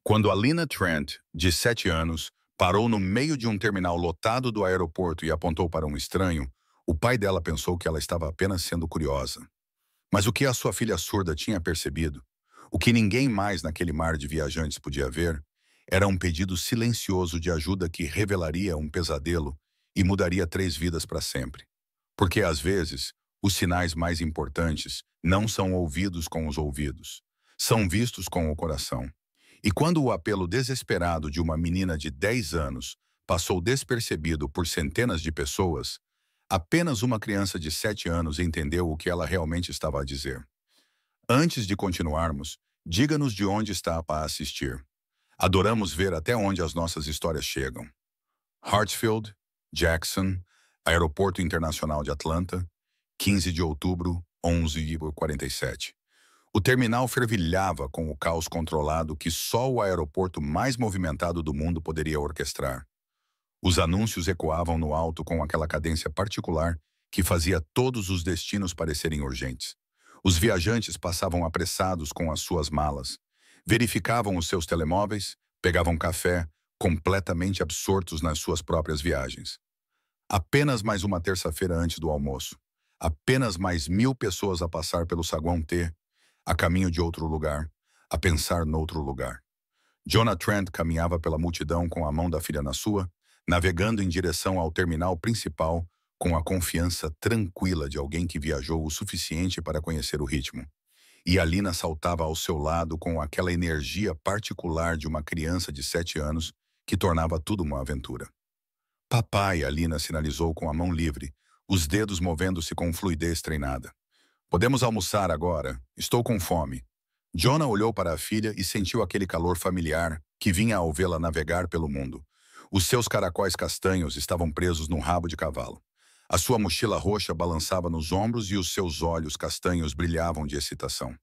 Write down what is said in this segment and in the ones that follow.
Quando Alina Trent, de 7 anos, parou no meio de um terminal lotado do aeroporto e apontou para um estranho, o pai dela pensou que ela estava apenas sendo curiosa. Mas o que a sua filha surda tinha percebido, o que ninguém mais naquele mar de viajantes podia ver, era um pedido silencioso de ajuda que revelaria um pesadelo e mudaria 3 vidas para sempre. Porque, às vezes, os sinais mais importantes não são ouvidos com os ouvidos, são vistos com o coração. E quando o apelo desesperado de uma menina de 10 anos passou despercebido por centenas de pessoas, apenas uma criança de 7 anos entendeu o que ela realmente estava a dizer. Antes de continuarmos, diga-nos de onde está para assistir. Adoramos ver até onde as nossas histórias chegam. Hartsfield, Jackson, Aeroporto Internacional de Atlanta, 15 de outubro, 11h47. O terminal fervilhava com o caos controlado que só o aeroporto mais movimentado do mundo poderia orquestrar. Os anúncios ecoavam no alto com aquela cadência particular que fazia todos os destinos parecerem urgentes. Os viajantes passavam apressados com as suas malas, verificavam os seus telemóveis, pegavam café, completamente absortos nas suas próprias viagens. Apenas mais uma terça-feira antes do almoço. Apenas mais 1.000 pessoas a passar pelo saguão T, a caminho de outro lugar, a pensar noutro lugar. Jonah Trent caminhava pela multidão com a mão da filha na sua, navegando em direção ao terminal principal com a confiança tranquila de alguém que viajou o suficiente para conhecer o ritmo. E Alina saltava ao seu lado com aquela energia particular de uma criança de 7 anos que tornava tudo uma aventura. Papai, Alina sinalizou com a mão livre, os dedos movendo-se com fluidez treinada. Podemos almoçar agora? Estou com fome. Jonah olhou para a filha e sentiu aquele calor familiar que vinha ao vê-la navegar pelo mundo. Os seus caracóis castanhos estavam presos num rabo de cavalo. A sua mochila roxa balançava nos ombros e os seus olhos castanhos brilhavam de excitação.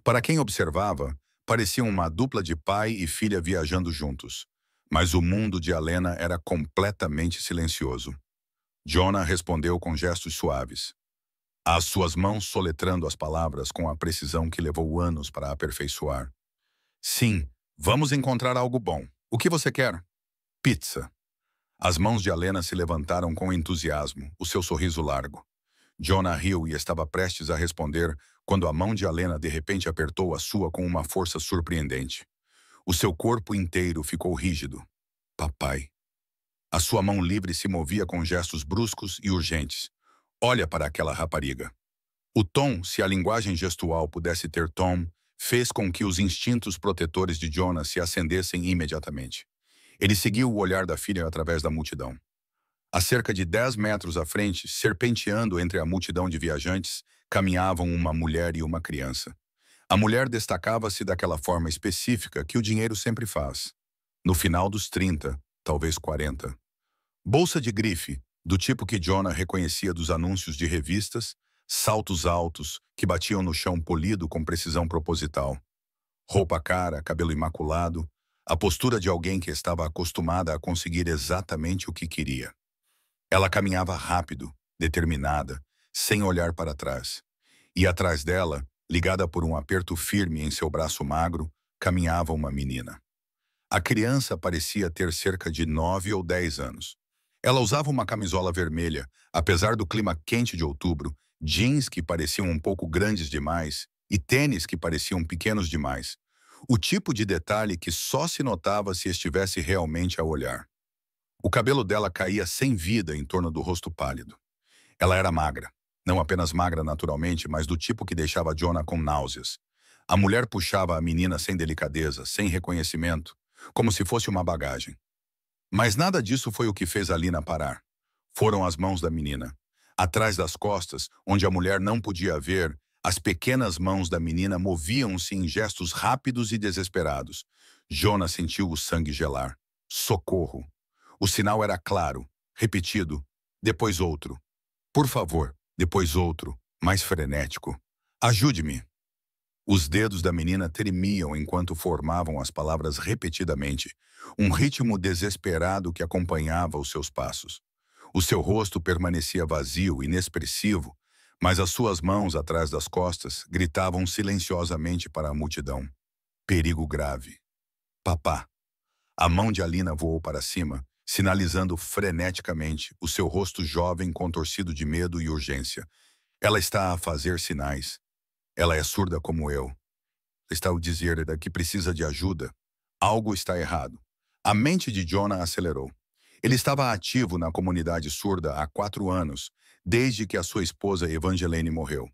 Para quem observava, pareciam uma dupla de pai e filha viajando juntos. Mas o mundo de Alena era completamente silencioso. Jonah respondeu com gestos suaves. As suas mãos soletrando as palavras com a precisão que levou anos para aperfeiçoar. Sim, vamos encontrar algo bom. O que você quer? Pizza. As mãos de Alena se levantaram com entusiasmo, o seu sorriso largo. Jonah riu e estava prestes a responder quando a mão de Alena de repente apertou a sua com uma força surpreendente. O seu corpo inteiro ficou rígido. Papai. A sua mão livre se movia com gestos bruscos e urgentes. Olha para aquela rapariga. O tom, se a linguagem gestual pudesse ter tom, fez com que os instintos protetores de Jonah se acendessem imediatamente. Ele seguiu o olhar da filha através da multidão. A cerca de 10 metros à frente, serpenteando entre a multidão de viajantes, caminhavam uma mulher e uma criança. A mulher destacava-se daquela forma específica que o dinheiro sempre faz. No final dos 30, talvez 40. Bolsa de grife, do tipo que Jonah reconhecia dos anúncios de revistas, saltos altos que batiam no chão polido com precisão proposital. Roupa cara, cabelo imaculado, a postura de alguém que estava acostumada a conseguir exatamente o que queria. Ela caminhava rápido, determinada, sem olhar para trás. E atrás dela, ligada por um aperto firme em seu braço magro, caminhava uma menina. A criança parecia ter cerca de 9 ou 10 anos. Ela usava uma camisola vermelha, apesar do clima quente de outubro, jeans que pareciam um pouco grandes demais e tênis que pareciam pequenos demais. O tipo de detalhe que só se notava se estivesse realmente a olhar. O cabelo dela caía sem vida em torno do rosto pálido. Ela era magra, não apenas magra naturalmente, mas do tipo que deixava Jonah com náuseas. A mulher puxava a menina sem delicadeza, sem reconhecimento, como se fosse uma bagagem. Mas nada disso foi o que fez Alina parar. Foram as mãos da menina. Atrás das costas, onde a mulher não podia ver, as pequenas mãos da menina moviam-se em gestos rápidos e desesperados. Jonah sentiu o sangue gelar. Socorro! O sinal era claro, repetido, depois outro. Por favor, depois outro, mais frenético. Ajude-me! Os dedos da menina tremiam enquanto formavam as palavras repetidamente, um ritmo desesperado que acompanhava os seus passos. O seu rosto permanecia vazio, inexpressivo, mas as suas mãos atrás das costas gritavam silenciosamente para a multidão. Perigo grave. Papá. A mão de Alina voou para cima, sinalizando freneticamente o seu rosto jovem contorcido de medo e urgência. Ela está a fazer sinais. Ela é surda como eu. Está a dizer que precisa de ajuda. Algo está errado. A mente de Jonah acelerou. Ele estava ativo na comunidade surda há 4 anos, desde que a sua esposa Evangeline morreu.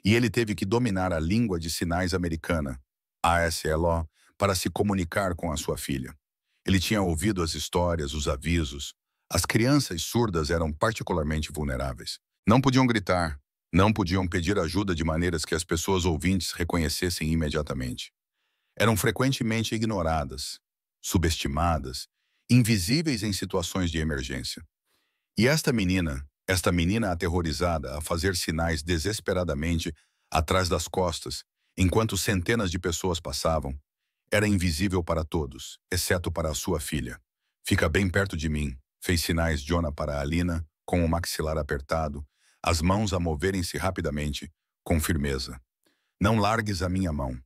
E ele teve que dominar a língua de sinais americana, ASLO, para se comunicar com a sua filha. Ele tinha ouvido as histórias, os avisos. As crianças surdas eram particularmente vulneráveis. Não podiam gritar, não podiam pedir ajuda de maneiras que as pessoas ouvintes reconhecessem imediatamente. Eram frequentemente ignoradas, subestimadas, invisíveis em situações de emergência. E esta menina aterrorizada a fazer sinais desesperadamente atrás das costas, enquanto centenas de pessoas passavam, era invisível para todos, exceto para a sua filha. Fica bem perto de mim, fez sinais Jonah para Alina, com o maxilar apertado, as mãos a moverem-se rapidamente, com firmeza. Não largues a minha mão.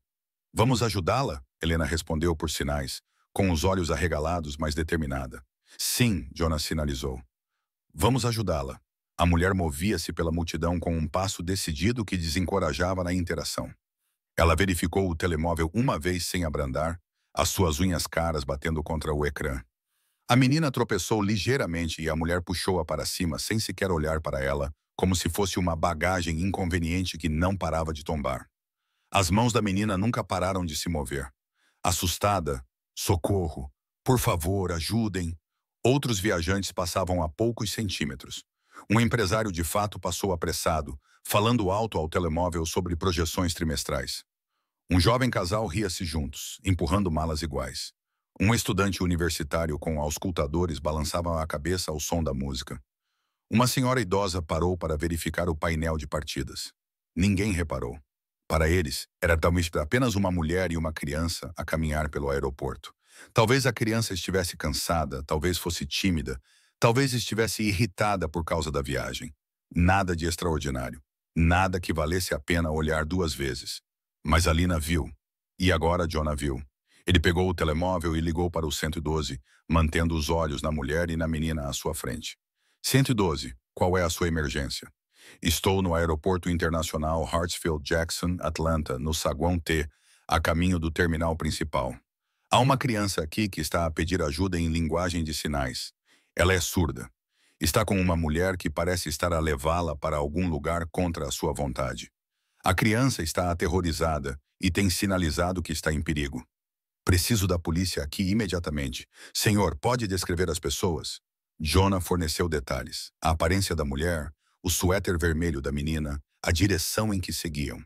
Vamos ajudá-la? Helena respondeu por sinais, com os olhos arregalados, mas determinada. Sim, Jonas sinalizou. Vamos ajudá-la. A mulher movia-se pela multidão com um passo decidido que desencorajava na interação. Ela verificou o telemóvel uma vez sem abrandar, as suas unhas caras batendo contra o ecrã. A menina tropeçou ligeiramente e a mulher puxou-a para cima sem sequer olhar para ela, como se fosse uma bagagem inconveniente que não parava de tombar. As mãos da menina nunca pararam de se mover. Assustada, socorro, por favor, ajudem. Outros viajantes passavam a poucos centímetros. Um empresário de fato passou apressado, falando alto ao telemóvel sobre projeções trimestrais. Um jovem casal ria-se juntos, empurrando malas iguais. Um estudante universitário com auscultadores balançava a cabeça ao som da música. Uma senhora idosa parou para verificar o painel de partidas. Ninguém reparou. Para eles, era talvez apenas uma mulher e uma criança a caminhar pelo aeroporto. Talvez a criança estivesse cansada, talvez fosse tímida, talvez estivesse irritada por causa da viagem. Nada de extraordinário. Nada que valesse a pena olhar 2 vezes. Mas Alina viu. E agora Jonah viu. Ele pegou o telemóvel e ligou para o 112, mantendo os olhos na mulher e na menina à sua frente. 112, qual é a sua emergência? Estou no aeroporto internacional Hartsfield-Jackson, Atlanta, no saguão T, a caminho do terminal principal. Há uma criança aqui que está a pedir ajuda em linguagem de sinais. Ela é surda. Está com uma mulher que parece estar a levá-la para algum lugar contra a sua vontade. A criança está aterrorizada e tem sinalizado que está em perigo. Preciso da polícia aqui imediatamente. Senhor, pode descrever as pessoas? Jonah forneceu detalhes. A aparência da mulher, o suéter vermelho da menina, a direção em que seguiam.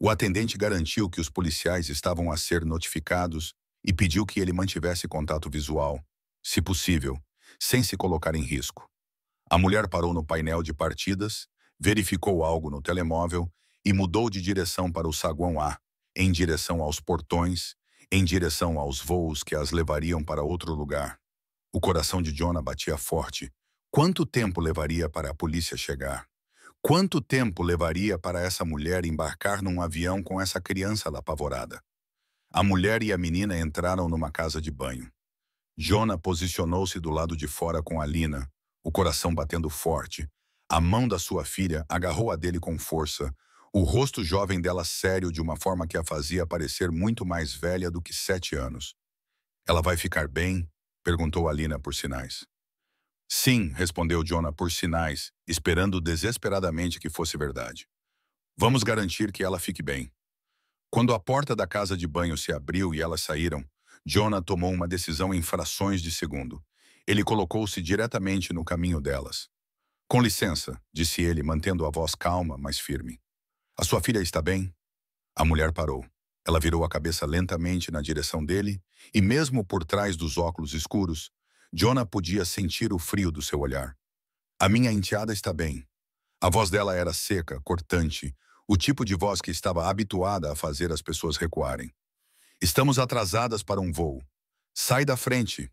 O atendente garantiu que os policiais estavam a ser notificados e pediu que ele mantivesse contato visual, se possível, sem se colocar em risco. A mulher parou no painel de partidas, verificou algo no telemóvel e mudou de direção para o saguão A, em direção aos portões, em direção aos voos que as levariam para outro lugar. O coração de Jonah batia forte. Quanto tempo levaria para a polícia chegar? Quanto tempo levaria para essa mulher embarcar num avião com essa criança lá apavorada? A mulher e a menina entraram numa casa de banho. Jonah posicionou-se do lado de fora com Alina, o coração batendo forte. A mão da sua filha agarrou a dele com força, o rosto jovem dela sério de uma forma que a fazia parecer muito mais velha do que 7 anos. Ela vai ficar bem? Perguntou Alina por sinais. Sim, respondeu Jonah por sinais, esperando desesperadamente que fosse verdade. Vamos garantir que ela fique bem. Quando a porta da casa de banho se abriu e elas saíram, Jonah tomou uma decisão em frações de segundo. Ele colocou-se diretamente no caminho delas. Com licença, disse ele, mantendo a voz calma, mas firme. A sua filha está bem? A mulher parou. Ela virou a cabeça lentamente na direção dele e, mesmo por trás dos óculos escuros, Jonah podia sentir o frio do seu olhar. A minha enteada está bem. A voz dela era seca, cortante, o tipo de voz que estava habituada a fazer as pessoas recuarem. Estamos atrasadas para um voo. Sai da frente.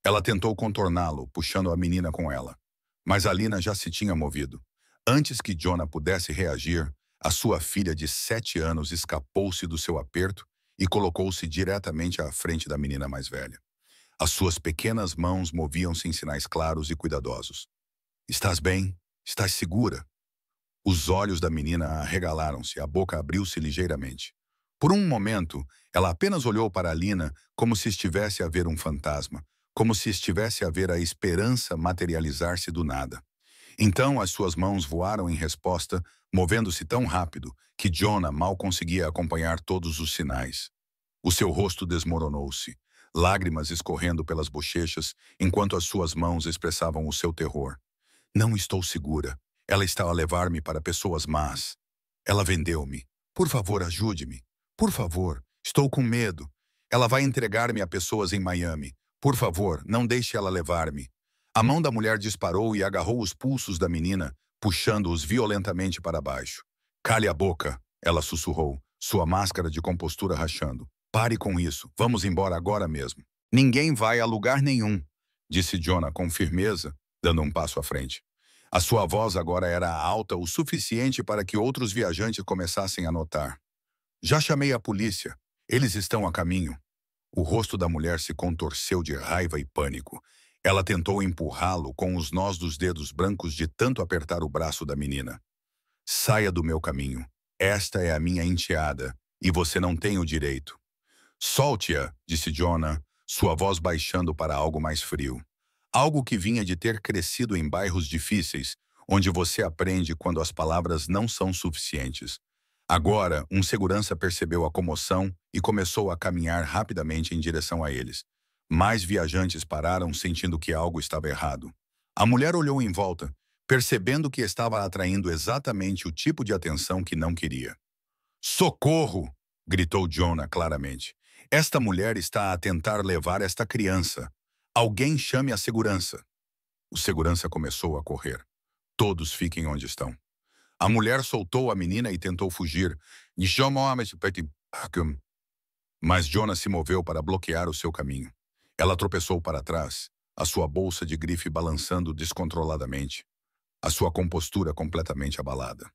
Ela tentou contorná-lo, puxando a menina com ela. Mas Alina já se tinha movido. Antes que Jonah pudesse reagir, a sua filha de 7 anos escapou-se do seu aperto e colocou-se diretamente à frente da menina mais velha. As suas pequenas mãos moviam-se em sinais claros e cuidadosos. Estás bem? Estás segura? Os olhos da menina arregalaram-se, a boca abriu-se ligeiramente. Por um momento, ela apenas olhou para Alina como se estivesse a ver um fantasma, como se estivesse a ver a esperança materializar-se do nada. Então as suas mãos voaram em resposta, movendo-se tão rápido que Jonah mal conseguia acompanhar todos os sinais. O seu rosto desmoronou-se, lágrimas escorrendo pelas bochechas, enquanto as suas mãos expressavam o seu terror. Não estou segura. Ela está a levar-me para pessoas más. Ela vendeu-me. Por favor, ajude-me. Por favor, estou com medo. Ela vai entregar-me a pessoas em Miami. Por favor, não deixe ela levar-me. A mão da mulher disparou e agarrou os pulsos da menina, puxando-os violentamente para baixo. Cale a boca, ela sussurrou, sua máscara de compostura rachando. Pare com isso, vamos embora agora mesmo. Ninguém vai a lugar nenhum, disse Jonah com firmeza, dando um passo à frente. A sua voz agora era alta o suficiente para que outros viajantes começassem a notar. Já chamei a polícia. Eles estão a caminho. O rosto da mulher se contorceu de raiva e pânico. Ela tentou empurrá-lo com os nós dos dedos brancos de tanto apertar o braço da menina. Saia do meu caminho. Esta é a minha enteada, e você não tem o direito. Solte-a, disse Jonah, sua voz baixando para algo mais frio. Algo que vinha de ter crescido em bairros difíceis, onde você aprende quando as palavras não são suficientes. Agora, um segurança percebeu a comoção e começou a caminhar rapidamente em direção a eles. Mais viajantes pararam sentindo que algo estava errado. A mulher olhou em volta, percebendo que estava atraindo exatamente o tipo de atenção que não queria. Socorro! Gritou Jonah claramente. Esta mulher está a tentar levar esta criança. Alguém chame a segurança. O segurança começou a correr. Todos fiquem onde estão. A mulher soltou a menina e tentou fugir. Mas Jonah se moveu para bloquear o seu caminho. Ela tropeçou para trás, a sua bolsa de grife balançando descontroladamente, a sua compostura completamente abalada.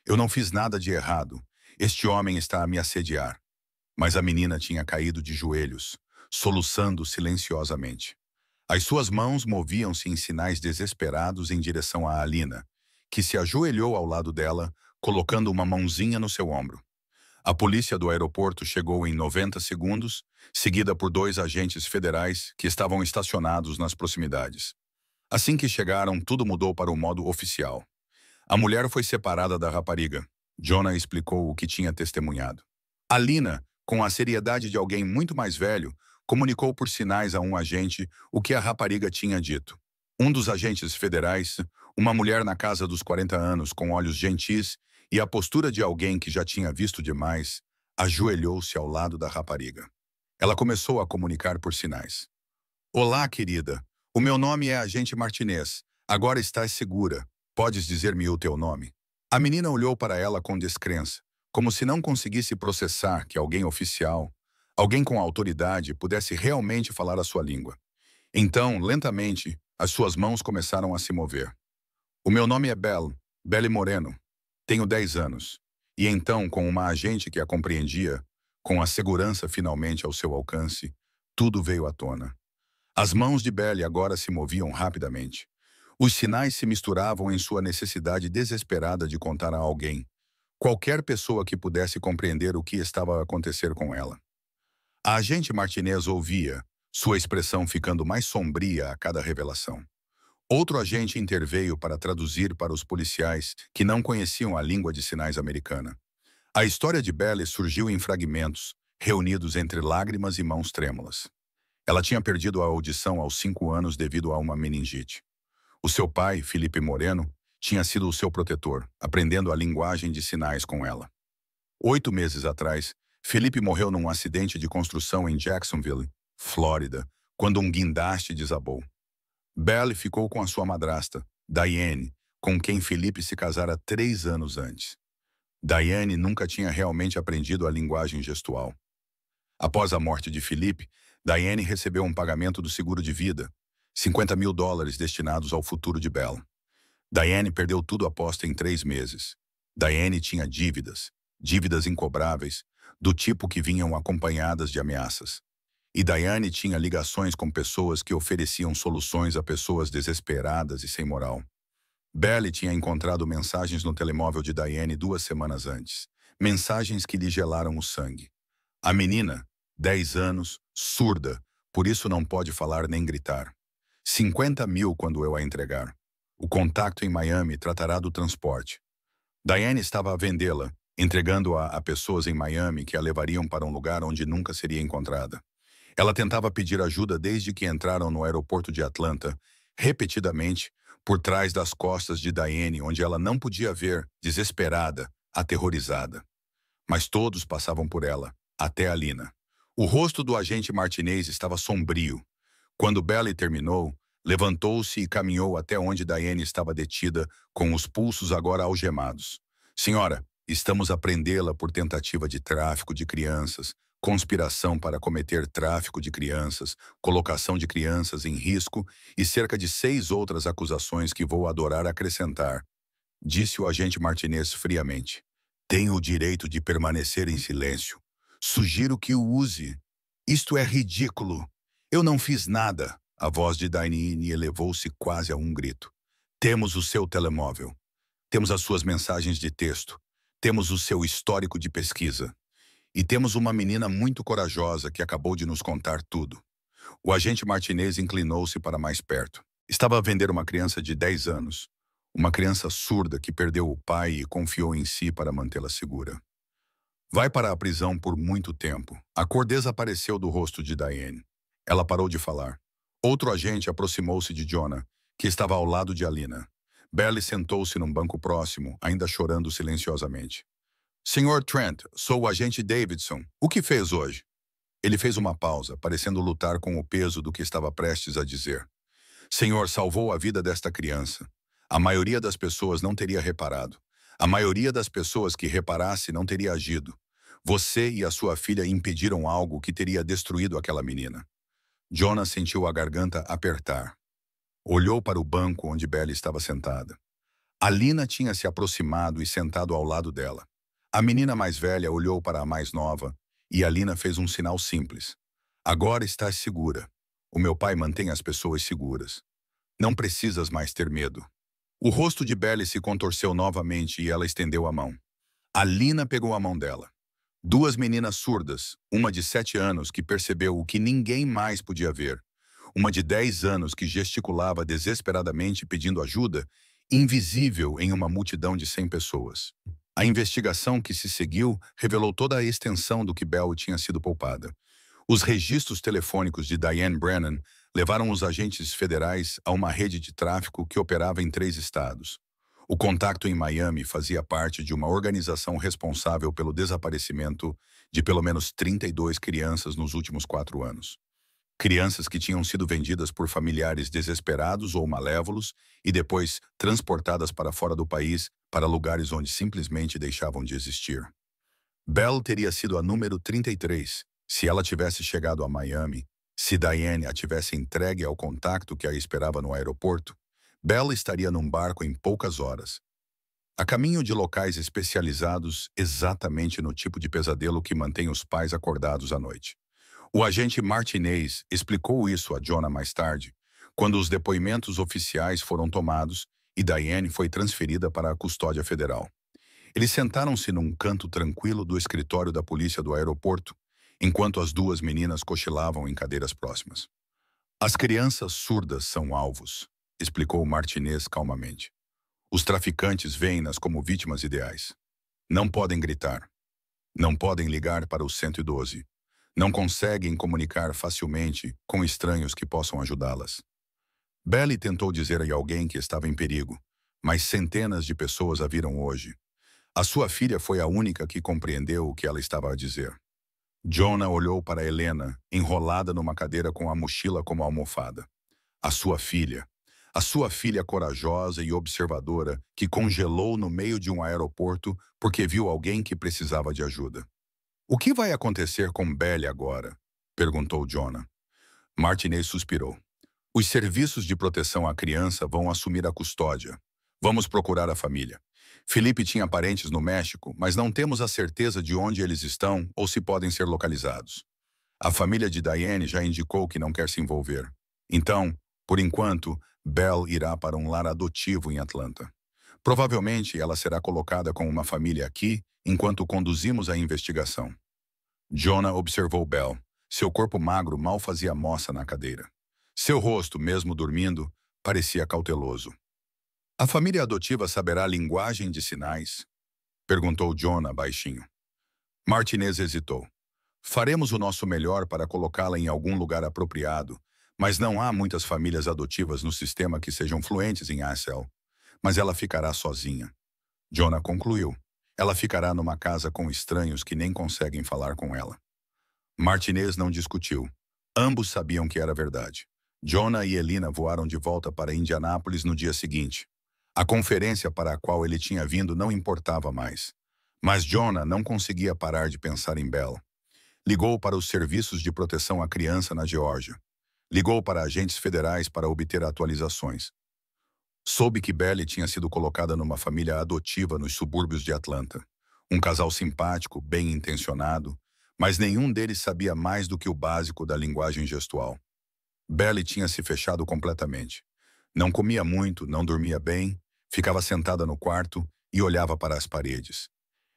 Eu não fiz nada de errado. Este homem está a me assediar. Mas a menina tinha caído de joelhos, soluçando silenciosamente. As suas mãos moviam-se em sinais desesperados em direção a Alina, que se ajoelhou ao lado dela, colocando uma mãozinha no seu ombro. A polícia do aeroporto chegou em 90 segundos, seguida por 2 agentes federais que estavam estacionados nas proximidades. Assim que chegaram, tudo mudou para o modo oficial. A mulher foi separada da rapariga. Jonah explicou o que tinha testemunhado. Alina, com a seriedade de alguém muito mais velho, comunicou por sinais a um agente o que a rapariga tinha dito. Um dos agentes federais, uma mulher na casa dos 40 anos com olhos gentis e a postura de alguém que já tinha visto demais, ajoelhou-se ao lado da rapariga. Ela começou a comunicar por sinais. Olá, querida. O meu nome é Agente Martinez. Agora estás segura. Podes dizer-me o teu nome? A menina olhou para ela com descrença, como se não conseguisse processar que alguém oficial, alguém com autoridade, pudesse realmente falar a sua língua. Então, lentamente, as suas mãos começaram a se mover. O meu nome é Belle Moreno. Tenho 10 anos. E então, com uma agente que a compreendia, com a segurança finalmente ao seu alcance, tudo veio à tona. As mãos de Belle agora se moviam rapidamente. Os sinais se misturavam em sua necessidade desesperada de contar a alguém, qualquer pessoa que pudesse compreender o que estava a acontecer com ela. A agente Martinez ouvia, sua expressão ficando mais sombria a cada revelação. Outro agente interveio para traduzir para os policiais que não conheciam a língua de sinais americana. A história de Belle surgiu em fragmentos, reunidos entre lágrimas e mãos trêmulas. Ela tinha perdido a audição aos 5 anos devido a uma meningite. O seu pai, Felipe Moreno, tinha sido o seu protetor, aprendendo a linguagem de sinais com ela. 8 meses atrás, Felipe morreu num acidente de construção em Jacksonville, Flórida, quando um guindaste desabou. Belle ficou com a sua madrasta, Diane, com quem Felipe se casara 3 anos antes. Diane nunca tinha realmente aprendido a linguagem gestual. Após a morte de Felipe, Diane recebeu um pagamento do seguro de vida, $50.000 destinados ao futuro de Belle. Diane perdeu tudo aposta em 3 meses. Diane tinha dívidas incobráveis, do tipo que vinham acompanhadas de ameaças. E Diane tinha ligações com pessoas que ofereciam soluções a pessoas desesperadas e sem moral. Belly tinha encontrado mensagens no telemóvel de Diane 2 semanas antes. Mensagens que lhe gelaram o sangue. A menina, 10 anos, surda, por isso não pode falar nem gritar. 50 mil quando eu a entregar. O contacto em Miami tratará do transporte. Diane estava a vendê-la, entregando-a a pessoas em Miami que a levariam para um lugar onde nunca seria encontrada. Ela tentava pedir ajuda desde que entraram no aeroporto de Atlanta, repetidamente, por trás das costas de Diane, onde ela não podia ver, desesperada, aterrorizada. Mas todos passavam por ela, até a Lina. O rosto do agente Martinez estava sombrio. Quando Belly terminou, levantou-se e caminhou até onde Diane estava detida, com os pulsos agora algemados. Senhora, estamos a prendê-la por tentativa de tráfico de crianças, conspiração para cometer tráfico de crianças, colocação de crianças em risco e cerca de 6 outras acusações que vou adorar acrescentar, disse o agente Martinez friamente. Tenho o direito de permanecer em silêncio. Sugiro que o use. Isto é ridículo. Eu não fiz nada. A voz de Diane elevou-se quase a um grito. Temos o seu telemóvel. Temos as suas mensagens de texto. Temos o seu histórico de pesquisa. E temos uma menina muito corajosa que acabou de nos contar tudo. O agente Martinez inclinou-se para mais perto. Estava a vender uma criança de 10 anos. Uma criança surda que perdeu o pai e confiou em si para mantê-la segura. Vai para a prisão por muito tempo. A cor desapareceu do rosto de Diane. Ela parou de falar. Outro agente aproximou-se de Jonah, que estava ao lado de Alina. Belly sentou-se num banco próximo, ainda chorando silenciosamente. Senhor Trent, sou o agente Davidson. O que fez hoje? Ele fez uma pausa, parecendo lutar com o peso do que estava prestes a dizer. Senhor, salvou a vida desta criança. A maioria das pessoas não teria reparado. A maioria das pessoas que reparasse não teria agido. Você e a sua filha impediram algo que teria destruído aquela menina. Jonah sentiu a garganta apertar. Olhou para o banco onde Belly estava sentada. Alina tinha se aproximado e sentado ao lado dela. A menina mais velha olhou para a mais nova e Alina fez um sinal simples. Agora estás segura. O meu pai mantém as pessoas seguras. Não precisas mais ter medo. O rosto de Belly se contorceu novamente e ela estendeu a mão. Alina pegou a mão dela. 2 meninas surdas, uma de 7 anos que percebeu o que ninguém mais podia ver, uma de 10 anos que gesticulava desesperadamente pedindo ajuda, invisível em uma multidão de 100 pessoas. A investigação que se seguiu revelou toda a extensão do que Bell tinha sido poupada. Os registros telefônicos de Diane Brennan levaram os agentes federais a uma rede de tráfico que operava em 3 estados. O contacto em Miami fazia parte de uma organização responsável pelo desaparecimento de pelo menos 32 crianças nos últimos 4 anos. Crianças que tinham sido vendidas por familiares desesperados ou malévolos e depois transportadas para fora do país, para lugares onde simplesmente deixavam de existir. Bell teria sido a número 33, se ela tivesse chegado a Miami, se Diane a tivesse entregue ao contacto que a esperava no aeroporto, Bell estaria num barco em poucas horas, a caminho de locais especializados exatamente no tipo de pesadelo que mantém os pais acordados à noite. O agente Martinez explicou isso a Jonah mais tarde, quando os depoimentos oficiais foram tomados e Diane foi transferida para a custódia federal. Eles sentaram-se num canto tranquilo do escritório da polícia do aeroporto, enquanto as 2 meninas cochilavam em cadeiras próximas. As crianças surdas são alvos, explicou Martinez calmamente. Os traficantes veem-nas como vítimas ideais. Não podem gritar. Não podem ligar para o 112. Não conseguem comunicar facilmente com estranhos que possam ajudá-las. Belly tentou dizer a alguém que estava em perigo, mas centenas de pessoas a viram hoje. A sua filha foi a única que compreendeu o que ela estava a dizer. Jonah olhou para Helena, enrolada numa cadeira com a mochila como almofada. A sua filha corajosa e observadora, que congelou no meio de um aeroporto porque viu alguém que precisava de ajuda. O que vai acontecer com Belly agora? Perguntou Jonah. Martinez suspirou. Os serviços de proteção à criança vão assumir a custódia. Vamos procurar a família. Felipe tinha parentes no México, mas não temos a certeza de onde eles estão ou se podem ser localizados. A família de Diane já indicou que não quer se envolver. Então, por enquanto, Belle irá para um lar adotivo em Atlanta. Provavelmente ela será colocada com uma família aqui enquanto conduzimos a investigação. Jonah observou Belle. Seu corpo magro mal fazia moça na cadeira. Seu rosto, mesmo dormindo, parecia cauteloso. A família adotiva saberá a linguagem de sinais? Perguntou Jonah baixinho. Martinez hesitou. Faremos o nosso melhor para colocá-la em algum lugar apropriado, mas não há muitas famílias adotivas no sistema que sejam fluentes em ASL. Mas ela ficará sozinha. Jonah concluiu. Ela ficará numa casa com estranhos que nem conseguem falar com ela. Martinez não discutiu. Ambos sabiam que era verdade. Jonah e Elina voaram de volta para Indianápolis no dia seguinte. A conferência para a qual ele tinha vindo não importava mais. Mas Jonah não conseguia parar de pensar em Belle. Ligou para os serviços de proteção à criança na Geórgia. Ligou para agentes federais para obter atualizações. Soube que Belle tinha sido colocada numa família adotiva nos subúrbios de Atlanta. Um casal simpático, bem intencionado, mas nenhum deles sabia mais do que o básico da linguagem gestual. Belle tinha se fechado completamente. Não comia muito, não dormia bem, ficava sentada no quarto e olhava para as paredes.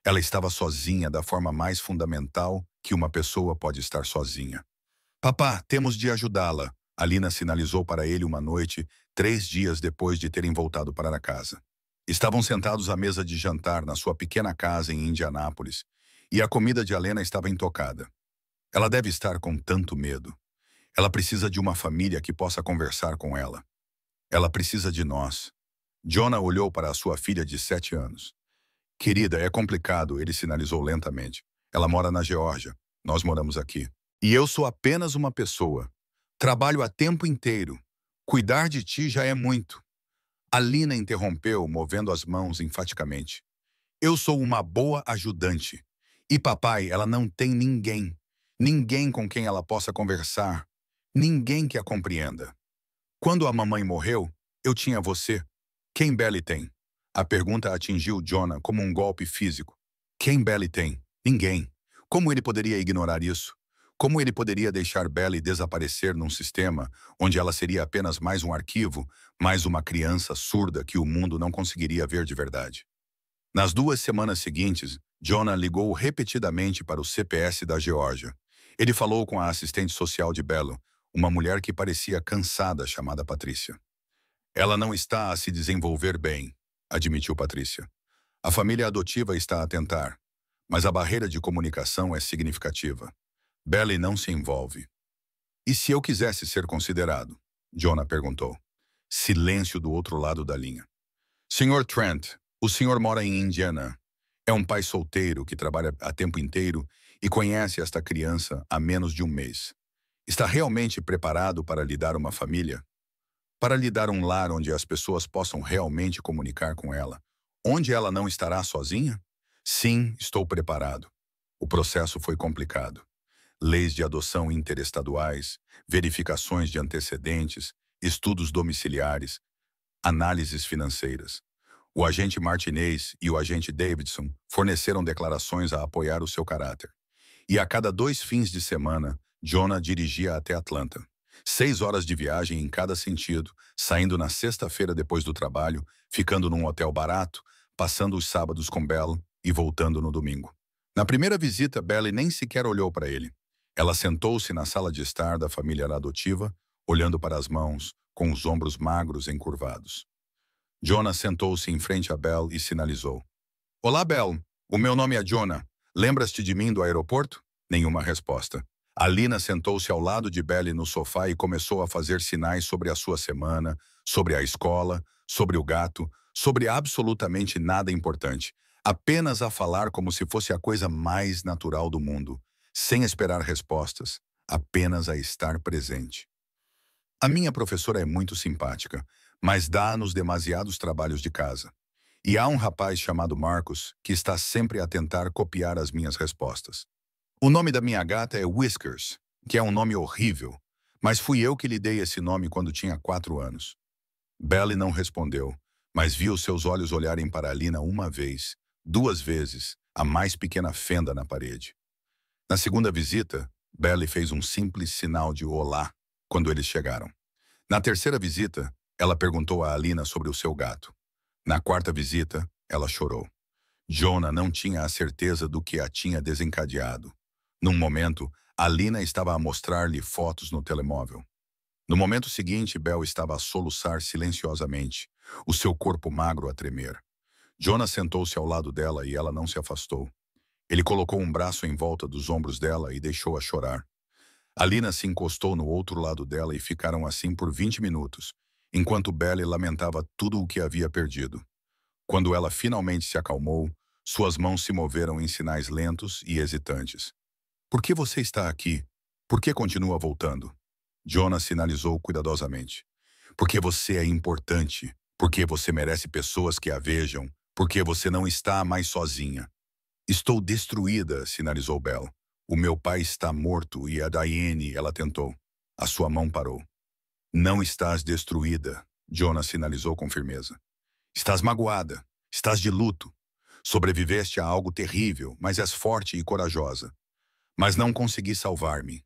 Ela estava sozinha da forma mais fundamental que uma pessoa pode estar sozinha. Papá, temos de ajudá-la, Alina sinalizou para ele uma noite, 3 dias depois de terem voltado para a casa. Estavam sentados à mesa de jantar na sua pequena casa em Indianápolis, e a comida de Alena estava intocada. Ela deve estar com tanto medo. Ela precisa de uma família que possa conversar com ela. Ela precisa de nós. Jonah olhou para a sua filha de 7 anos. Querida, é complicado, ele sinalizou lentamente. Ela mora na Geórgia. Nós moramos aqui. E eu sou apenas uma pessoa. Trabalho a tempo inteiro. Cuidar de ti já é muito. Alina interrompeu, movendo as mãos enfaticamente. Eu sou uma boa ajudante. E papai, ela não tem ninguém. Ninguém com quem ela possa conversar. Ninguém que a compreenda. Quando a mamãe morreu, eu tinha você. Quem Belle tem? A pergunta atingiu Jonah como um golpe físico. Quem Belle tem? Ninguém. Como ele poderia ignorar isso? Como ele poderia deixar Belle desaparecer num sistema onde ela seria apenas mais um arquivo, mais uma criança surda que o mundo não conseguiria ver de verdade? Nas 2 semanas seguintes, Jonah ligou repetidamente para o CPS da Geórgia. Ele falou com a assistente social de Belle, uma mulher que parecia cansada chamada Patrícia. Ela não está a se desenvolver bem, admitiu Patrícia. A família adotiva está a tentar, mas a barreira de comunicação é significativa. Belle não se envolve. E se eu quisesse ser considerado? Jonah perguntou. Silêncio do outro lado da linha. Sr. Trent, o senhor mora em Indiana. É um pai solteiro que trabalha a tempo inteiro e conhece esta criança há menos de um mês. Está realmente preparado para lhe dar uma família? Para lhe dar um lar onde as pessoas possam realmente comunicar com ela? Onde ela não estará sozinha? Sim, estou preparado. O processo foi complicado. Leis de adoção interestaduais, verificações de antecedentes, estudos domiciliares, análises financeiras. O agente Martinez e o agente Davidson forneceram declarações a apoiar o seu caráter. E a cada 2 fins de semana, Jonah dirigia até Atlanta. 6 horas de viagem em cada sentido, saindo na sexta-feira depois do trabalho, ficando num hotel barato, passando os sábados com Belle e voltando no domingo. Na primeira visita, Belle nem sequer olhou para ele. Ela sentou-se na sala de estar da família adotiva, olhando para as mãos, com os ombros magros encurvados. Jonah sentou-se em frente a Belle e sinalizou. Olá, Belle. O meu nome é Jonah. Lembras-te de mim do aeroporto? Nenhuma resposta. Alina sentou-se ao lado de Belle no sofá e começou a fazer sinais sobre a sua semana, sobre a escola, sobre o gato, sobre absolutamente nada importante. Apenas a falar como se fosse a coisa mais natural do mundo, sem esperar respostas, apenas a estar presente. A minha professora é muito simpática, mas dá-nos demasiados trabalhos de casa. E há um rapaz chamado Marcos que está sempre a tentar copiar as minhas respostas. O nome da minha gata é Whiskers, que é um nome horrível, mas fui eu que lhe dei esse nome quando tinha 4 anos. Belle não respondeu, mas viu seus olhos olharem para Alina uma vez, duas vezes, a mais pequena fenda na parede. Na segunda visita, Belly fez um simples sinal de olá quando eles chegaram. Na terceira visita, ela perguntou a Alina sobre o seu gato. Na quarta visita, ela chorou. Jonah não tinha a certeza do que a tinha desencadeado. Num momento, Alina estava a mostrar-lhe fotos no telemóvel. No momento seguinte, Bel estava a soluçar silenciosamente, o seu corpo magro a tremer. Jonah sentou-se ao lado dela e ela não se afastou. Ele colocou um braço em volta dos ombros dela e deixou-a chorar. Alina se encostou no outro lado dela e ficaram assim por 20 minutos, enquanto Belly lamentava tudo o que havia perdido. Quando ela finalmente se acalmou, suas mãos se moveram em sinais lentos e hesitantes. Por que você está aqui? Por que continua voltando? Jonah sinalizou cuidadosamente. Porque você é importante. Porque você merece pessoas que a vejam. Porque você não está mais sozinha. Estou destruída, sinalizou Belle. O meu pai está morto e a Diane, ela tentou. A sua mão parou. Não estás destruída, Jonah sinalizou com firmeza. Estás magoada. Estás de luto. Sobreviveste a algo terrível, mas és forte e corajosa. Mas não consegui salvar-me.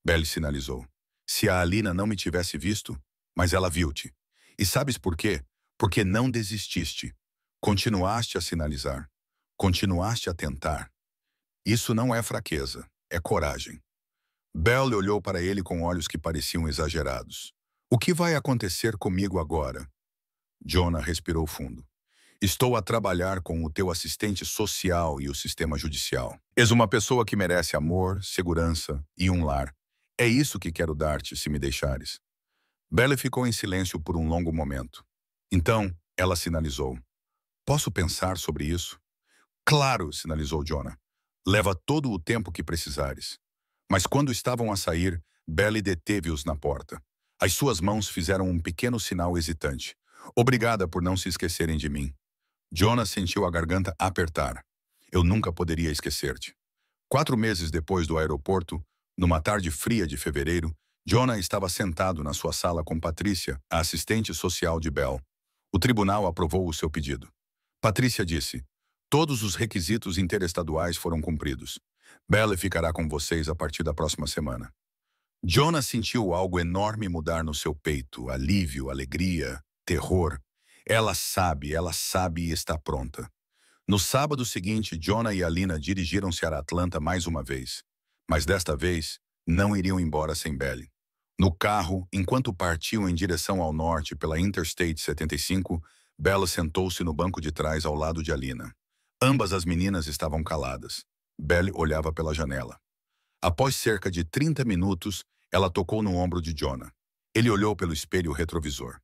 Belle sinalizou. Se a Alina não me tivesse visto, mas ela viu-te. E sabes por quê? Porque não desististe. Continuaste a sinalizar. Continuaste a tentar. Isso não é fraqueza, é coragem. Belle olhou para ele com olhos que pareciam exagerados. O que vai acontecer comigo agora? Jonah respirou fundo. Estou a trabalhar com o teu assistente social e o sistema judicial. És uma pessoa que merece amor, segurança e um lar. É isso que quero dar-te, se me deixares. Belle ficou em silêncio por um longo momento. Então, ela sinalizou. Posso pensar sobre isso? Claro, sinalizou Jonah. Leva todo o tempo que precisares. Mas quando estavam a sair, Belle deteve-os na porta. As suas mãos fizeram um pequeno sinal hesitante. Obrigada por não se esquecerem de mim. Jonah sentiu a garganta apertar. Eu nunca poderia esquecer-te. 4 meses depois do aeroporto, numa tarde fria de fevereiro, Jonah estava sentado na sua sala com Patrícia, a assistente social de Belle. O tribunal aprovou o seu pedido. Patrícia disse, todos os requisitos interestaduais foram cumpridos. Belle ficará com vocês a partir da próxima semana. Jonah sentiu algo enorme mudar no seu peito, alívio, alegria, terror. Ela sabe e está pronta. No sábado seguinte, Jonah e Alina dirigiram-se a Atlanta mais uma vez. Mas desta vez, não iriam embora sem Belle. No carro, enquanto partiam em direção ao norte pela Interstate 75, Belle sentou-se no banco de trás ao lado de Alina. Ambas as meninas estavam caladas. Belle olhava pela janela. Após cerca de 30 minutos, ela tocou no ombro de Jonah. Ele olhou pelo espelho retrovisor.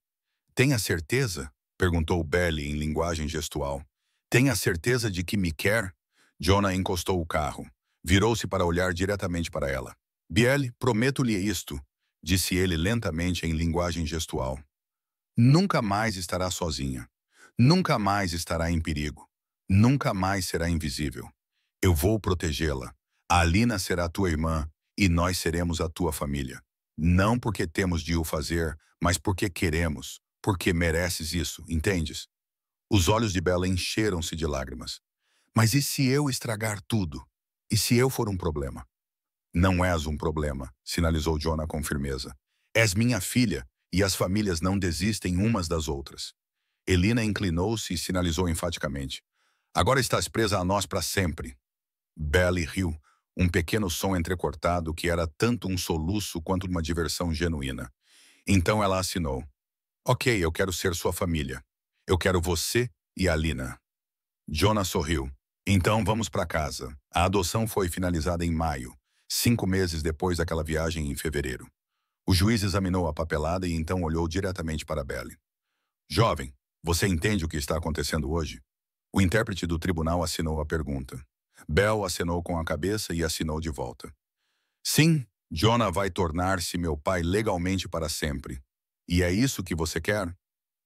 Tenha certeza? Perguntou Belle em linguagem gestual. Tenha certeza de que me quer? Jonah encostou o carro. Virou-se para olhar diretamente para ela. Belle, prometo-lhe isto, disse ele lentamente em linguagem gestual. Nunca mais estará sozinha. Nunca mais estará em perigo. Nunca mais será invisível. Eu vou protegê-la. A Alina será tua irmã e nós seremos a tua família. Não porque temos de o fazer, mas porque queremos, porque mereces isso, entendes? Os olhos de Belle encheram-se de lágrimas. Mas e se eu estragar tudo? E se eu for um problema? Não és um problema, sinalizou Jonah com firmeza. És minha filha, e as famílias não desistem umas das outras. Elina inclinou-se e sinalizou enfaticamente. Agora estás presa a nós para sempre. Belle riu, um pequeno som entrecortado que era tanto um soluço quanto uma diversão genuína. Então ela assinou. Ok, eu quero ser sua família. Eu quero você e a Alina. Jonah sorriu. Então vamos para casa. A adoção foi finalizada em maio, 5 meses depois daquela viagem em fevereiro. O juiz examinou a papelada e então olhou diretamente para Belle. Jovem, você entende o que está acontecendo hoje? O intérprete do tribunal assinou a pergunta. Belle acenou com a cabeça e assinou de volta. Sim, Jonah vai tornar-se meu pai legalmente para sempre. E é isso que você quer?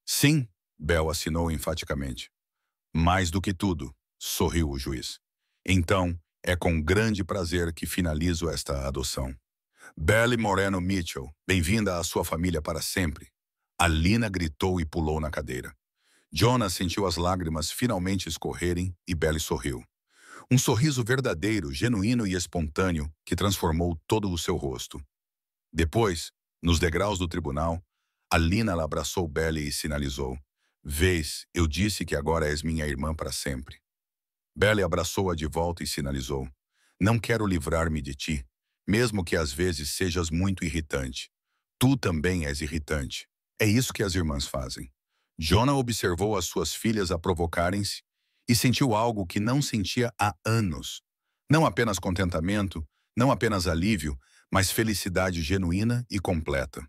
Sim, Belle assinou enfaticamente. Mais do que tudo, sorriu o juiz. Então, é com grande prazer que finalizo esta adoção. Belle Moreno Mitchell, bem-vinda à sua família para sempre. Alina gritou e pulou na cadeira. Jonah sentiu as lágrimas finalmente escorrerem e Belly sorriu. Um sorriso verdadeiro, genuíno e espontâneo que transformou todo o seu rosto. Depois, nos degraus do tribunal, Alina abraçou Belly e sinalizou: "Vês, eu disse que agora és minha irmã para sempre." Belly abraçou-a de volta e sinalizou: "Não quero livrar-me de ti, mesmo que às vezes sejas muito irritante. Tu também és irritante. É isso que as irmãs fazem." Jonah observou as suas filhas a provocarem-se e sentiu algo que não sentia há anos. Não apenas contentamento, não apenas alívio, mas felicidade genuína e completa.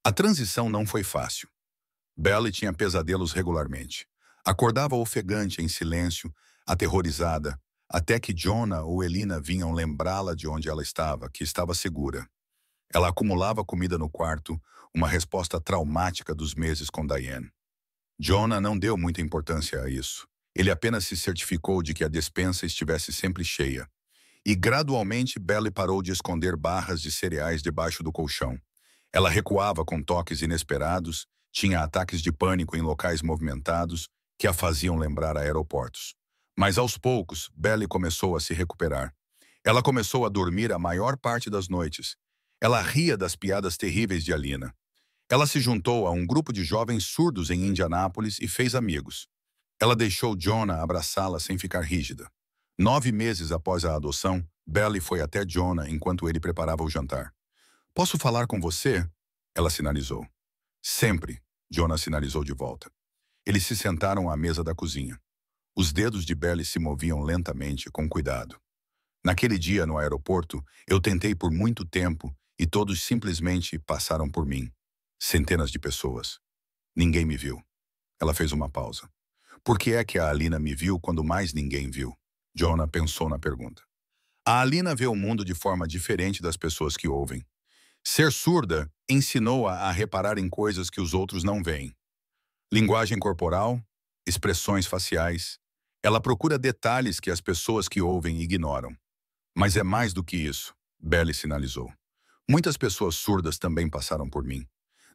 A transição não foi fácil. Belly tinha pesadelos regularmente. Acordava ofegante em silêncio, aterrorizada, até que Jonah ou Elina vinham lembrá-la de onde ela estava, que estava segura. Ela acumulava comida no quarto, uma resposta traumática dos meses com Diane. Jonah não deu muita importância a isso. Ele apenas se certificou de que a despensa estivesse sempre cheia. E gradualmente Belly parou de esconder barras de cereais debaixo do colchão. Ela recuava com toques inesperados, tinha ataques de pânico em locais movimentados que a faziam lembrar aeroportos. Mas aos poucos, Belly começou a se recuperar. Ela começou a dormir a maior parte das noites. Ela ria das piadas terríveis de Alina. Ela se juntou a um grupo de jovens surdos em Indianápolis e fez amigos. Ela deixou Jonah abraçá-la sem ficar rígida. 9 meses após a adoção, Belly foi até Jonah enquanto ele preparava o jantar. "Posso falar com você?" Ela sinalizou. "Sempre", Jonah sinalizou de volta. Eles se sentaram à mesa da cozinha. Os dedos de Belly se moviam lentamente, com cuidado. "Naquele dia no aeroporto, eu tentei por muito tempo e todos simplesmente passaram por mim. Centenas de pessoas. Ninguém me viu." Ela fez uma pausa. "Por que é que a Alina me viu quando mais ninguém viu?" Jonah pensou na pergunta. "A Alina vê o mundo de forma diferente das pessoas que ouvem. Ser surda ensinou-a a reparar em coisas que os outros não veem. Linguagem corporal, expressões faciais. Ela procura detalhes que as pessoas que ouvem ignoram. Mas é mais do que isso", Belly sinalizou. "Muitas pessoas surdas também passaram por mim.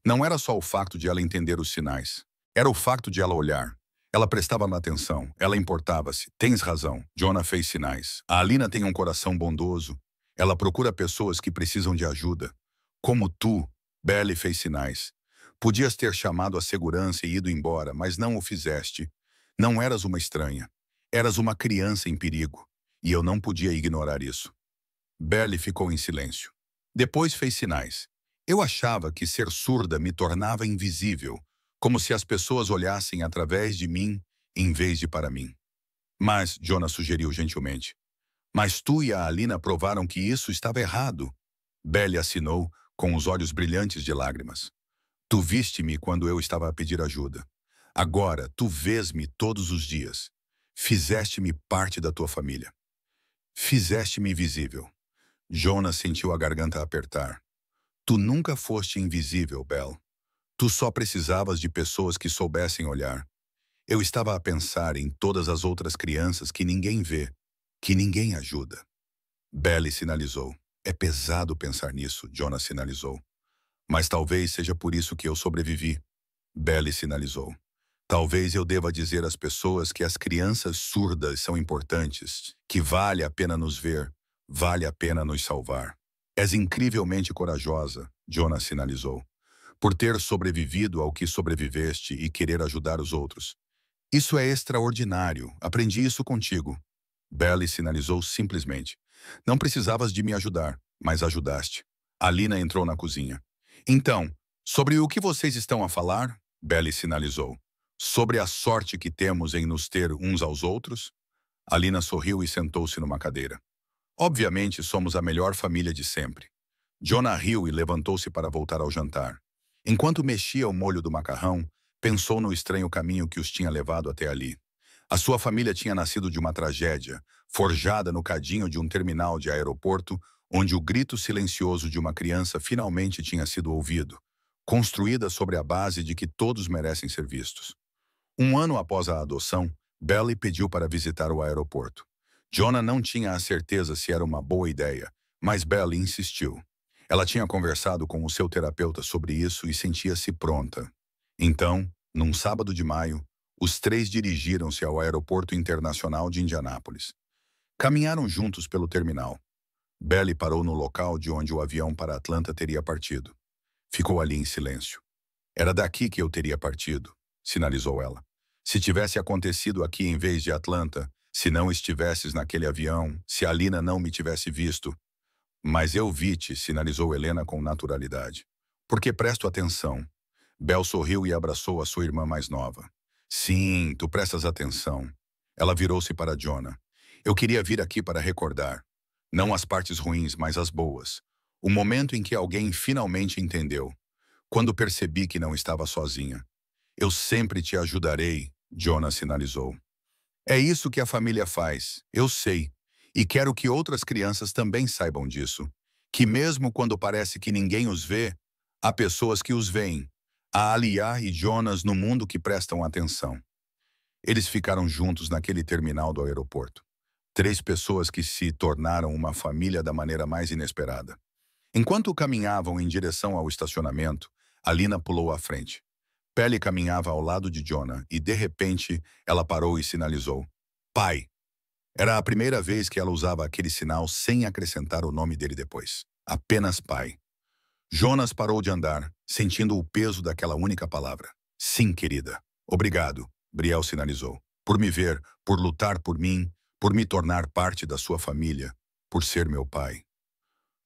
Não era só o facto de ela entender os sinais. Era o facto de ela olhar. Ela prestava atenção, ela importava-se. Tens razão." Jonah fez sinais. "A Alina tem um coração bondoso. Ela procura pessoas que precisam de ajuda. Como tu." Belly fez sinais. "Podias ter chamado a segurança e ido embora, mas não o fizeste. Não eras uma estranha. Eras uma criança em perigo. E eu não podia ignorar isso." Belly ficou em silêncio. Depois fez sinais. "Eu achava que ser surda me tornava invisível, como se as pessoas olhassem através de mim em vez de para mim." "Mas", Jonah sugeriu gentilmente, "mas tu e a Alina provaram que isso estava errado." Belly assinou, com os olhos brilhantes de lágrimas. "Tu viste-me quando eu estava a pedir ajuda. Agora tu vês-me todos os dias. Fizeste-me parte da tua família. Fizeste-me visível." Jonah sentiu a garganta apertar. "Tu nunca foste invisível, Belle. Tu só precisavas de pessoas que soubessem olhar. Eu estava a pensar em todas as outras crianças que ninguém vê, que ninguém ajuda." Belly sinalizou. "É pesado pensar nisso", Jonah sinalizou. "Mas talvez seja por isso que eu sobrevivi." Belly sinalizou. "Talvez eu deva dizer às pessoas que as crianças surdas são importantes, que vale a pena nos ver, vale a pena nos salvar." "És incrivelmente corajosa", Jonah sinalizou, "por ter sobrevivido ao que sobreviveste e querer ajudar os outros. Isso é extraordinário, aprendi isso contigo." Belly sinalizou simplesmente. "Não precisavas de me ajudar, mas ajudaste." Alina entrou na cozinha. "Então, sobre o que vocês estão a falar?" Belly sinalizou. "Sobre a sorte que temos em nos ter uns aos outros?" Alina sorriu e sentou-se numa cadeira. "Obviamente somos a melhor família de sempre." Jonah riu e levantou-se para voltar ao jantar. Enquanto mexia o molho do macarrão, pensou no estranho caminho que os tinha levado até ali. A sua família tinha nascido de uma tragédia, forjada no cadinho de um terminal de aeroporto, onde o grito silencioso de uma criança finalmente tinha sido ouvido, construída sobre a base de que todos merecem ser vistos. Um ano após a adoção, Belly pediu para visitar o aeroporto. Jonah não tinha a certeza se era uma boa ideia, mas Belly insistiu. Ela tinha conversado com o seu terapeuta sobre isso e sentia-se pronta. Então, num sábado de maio, Os três dirigiram-se ao Aeroporto Internacional de Indianápolis. Caminharam juntos pelo terminal. Belly parou no local de onde o avião para Atlanta teria partido. Ficou ali em silêncio. Era daqui que eu teria partido, sinalizou ela. Se tivesse acontecido aqui em vez de Atlanta, se não estivesses naquele avião, se a Lina não me tivesse visto. Mas eu vi-te, sinalizou Helena com naturalidade. Porque presto atenção. Bel sorriu e abraçou a sua irmã mais nova. Sim, tu prestas atenção. Ela virou-se para Jonah. Eu queria vir aqui para recordar. Não as partes ruins, mas as boas. O momento em que alguém finalmente entendeu. Quando percebi que não estava sozinha. Eu sempre te ajudarei, Jonah sinalizou. É isso que a família faz, eu sei. E quero que outras crianças também saibam disso. Que mesmo quando parece que ninguém os vê, há pessoas que os veem. Há Aliyah e Jonas no mundo que prestam atenção. Eles ficaram juntos naquele terminal do aeroporto. Três pessoas que se tornaram uma família da maneira mais inesperada. Enquanto caminhavam em direção ao estacionamento, Alina pulou à frente. Pelly caminhava ao lado de Jonah e, de repente, ela parou e sinalizou. Pai. Era a primeira vez que ela usava aquele sinal sem acrescentar o nome dele depois. Apenas pai. Jonas parou de andar, sentindo o peso daquela única palavra. Sim, querida. Obrigado, Brielle sinalizou. Por me ver, por lutar por mim, por me tornar parte da sua família, por ser meu pai.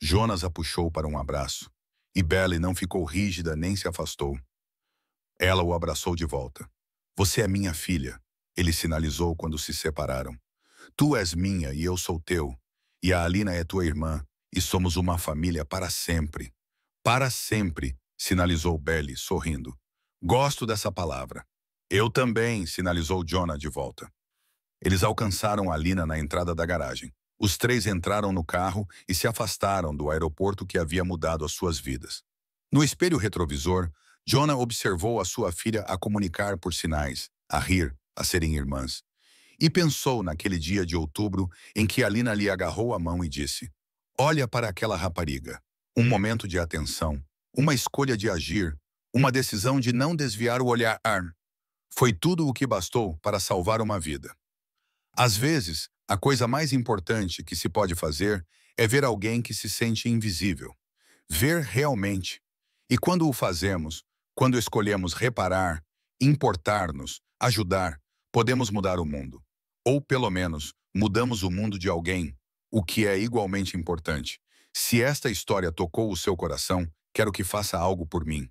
Jonas a puxou para um abraço, e Belly não ficou rígida nem se afastou. Ela o abraçou de volta. Você é minha filha, ele sinalizou quando se separaram. Tu és minha e eu sou teu, e a Alina é tua irmã, e somos uma família para sempre. Para sempre, sinalizou Belly, sorrindo. Gosto dessa palavra. Eu também, sinalizou Jonah de volta. Eles alcançaram Alina na entrada da garagem. Os três entraram no carro e se afastaram do aeroporto que havia mudado as suas vidas. No espelho retrovisor, Jonah observou a sua filha a comunicar por sinais, a rir, a serem irmãs. E pensou naquele dia de outubro em que Alina lhe agarrou a mão e disse: Olha para aquela rapariga. Um momento de atenção, uma escolha de agir, uma decisão de não desviar o olhar. Foi tudo o que bastou para salvar uma vida. Às vezes, a coisa mais importante que se pode fazer é ver alguém que se sente invisível. Ver realmente. E quando o fazemos, quando escolhemos reparar, importar-nos, ajudar, podemos mudar o mundo. Ou, pelo menos, mudamos o mundo de alguém, o que é igualmente importante. Se esta história tocou o seu coração, quero que faça algo por mim.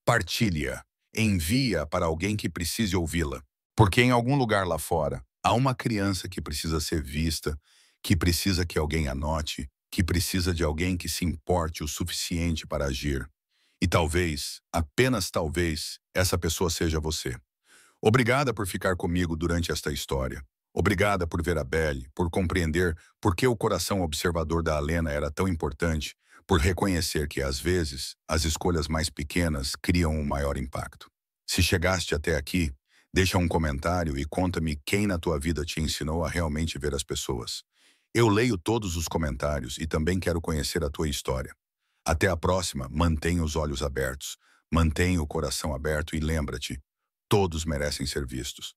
Partilhe-a. Envie-a para alguém que precise ouvi-la. Porque em algum lugar lá fora, há uma criança que precisa ser vista, que precisa que alguém anote, que precisa de alguém que se importe o suficiente para agir. E talvez, apenas talvez, essa pessoa seja você. Obrigada por ficar comigo durante esta história. Obrigada por ver a Belly, por compreender por que o coração observador da Alena era tão importante, por reconhecer que, às vezes, as escolhas mais pequenas criam um maior impacto. Se chegaste até aqui, deixa um comentário e conta-me quem na tua vida te ensinou a realmente ver as pessoas. Eu leio todos os comentários e também quero conhecer a tua história. Até a próxima, mantenha os olhos abertos, mantenha o coração aberto e lembra-te, todos merecem ser vistos.